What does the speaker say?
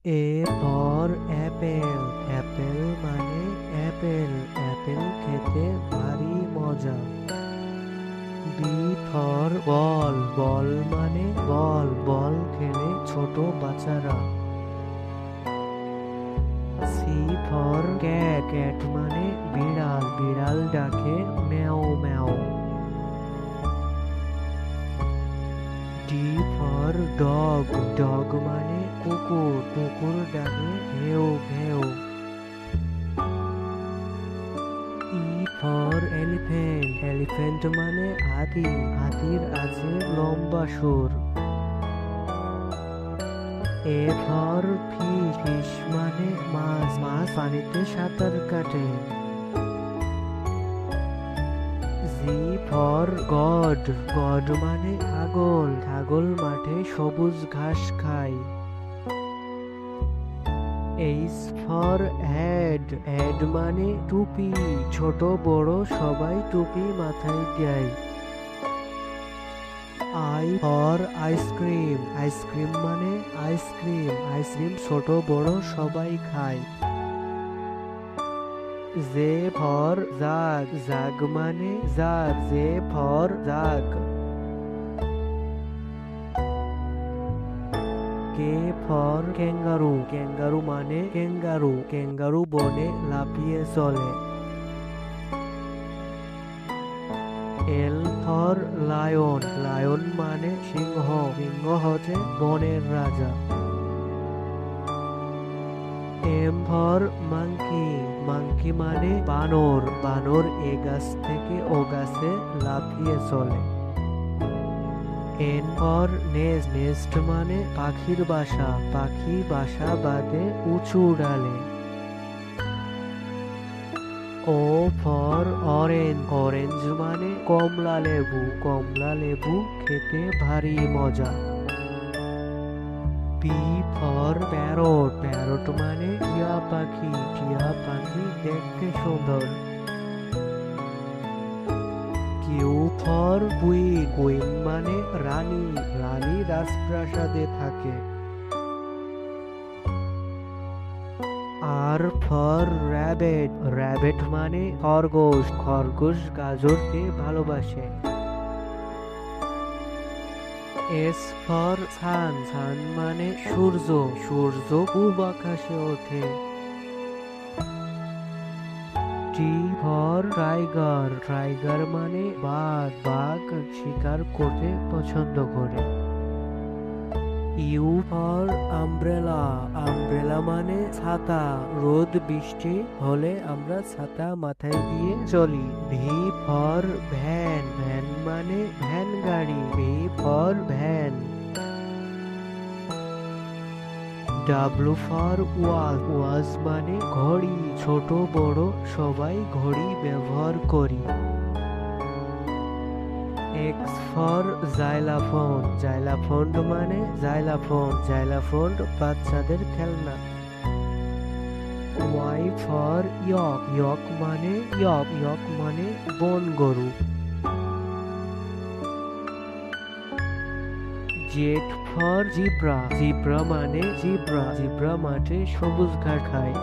A for Apple, Apple মানে Apple, Apple খেতে ভারী মজা। বি ফর বল, বল মানে বল, বল খেলে ছোট বাচ্চারা। সি ফর ক্যাট, ক্যাট মানে বিড়াল, বিড়াল ডাকে ম্যাও ম্যাও। ডি ফর ডগ, ডগ মানে কুকুর, কুকুর ডাকে ঘেউ ঘেউ। ই ফর এলিফ্যান্ট, এলিফ্যান্ট মানে হাতি, হাতির আছে লম্বা সুর। এ ফর ফিশ, ফিশ মানে মাছ, মাছ পানিতে সাঁতার কাটে। জি ফর গড, গড মানে ছাগল, ছাগল মাঠে সবুজ ঘাস খায়। এইচ ফর হেড, হেড মানে টুপি, ছোট বড় সবাই টুপি মাথায় দেয়। আই ফর আইসক্রিম, আইসক্রিম মানে আইসক্রিম, আইসক্রিম ছোট বড় সবাই খায়। জে ফর জাগ, জাগ মানে jug, J for jug. K for kangaroo, kangaroo মানে ক্যাঙ্গারু, ক্যাঙ্গারু বনে লাফিয়ে চলে। এল ফর লায়ন, লায়ন মানে সিংহ, সিংহ হচ্ছে বনের রাজা। এম ফর মাংকি, মাংকি মানে বানর, বানর এ গাছ থেকে ও গাছে লাফিয়ে চলে। এন ফর নেস্ট, নেস্ট মানে পাখির বাসা, পাখি বাসা বাঁধে উঁচু ডালে। ও ফর অরেঞ্জ, অরেঞ্জ মানে কমলা লেবু, কমলা লেবু খেতে ভারী মজা। পি ফর প্যারট, প্যারট মানে টিয়া পাখি, টিয়া পাখি দেখতে সুন্দর। কিউ ফর কুইন, কুইন মানে রানী, রানী রাজপ্রাসাদে থাকে। আর ফর র্যাবেট, র্যাবেট মানে খরগোশ, খরগোশ গাজরকে ভালোবাসে। এস ফর সান, সান মানে সূর্য, সূর্য পূব আকাশে ওঠে। টি ফর টাইগার, টাইগার মানে বাঘ, বাঘ শিকার করতে পছন্দ করে। ইউ ফর আমব্রেলা, আমব্রেলা মানে ছাতা, রোদ বৃষ্টি হলে আমরা ছাতা মাথায় দিয়ে চলি। ভি ফর ভ্যান, ভ্যান মানে ভ্যান গাড়ি, V for van. W for watch, watch মানে ঘড়ি, ছোট বড় সবাই ঘড়ি ব্যবহার করি। এক্স ফর জাইলাফোন, জাইলাফোন মানে জাইলাফোন, জাইলাফোন বাচ্চাদের খেলনা। ওয়াই ফর ইয়ক, ইয়ক মানে ইয়ক, ইয়ক মানে বন গরু। জেড ফর জিব্রা, জিব্রা মানে জিব্রা, জিব্রা মাঠে সবুজ ঘাস খায়।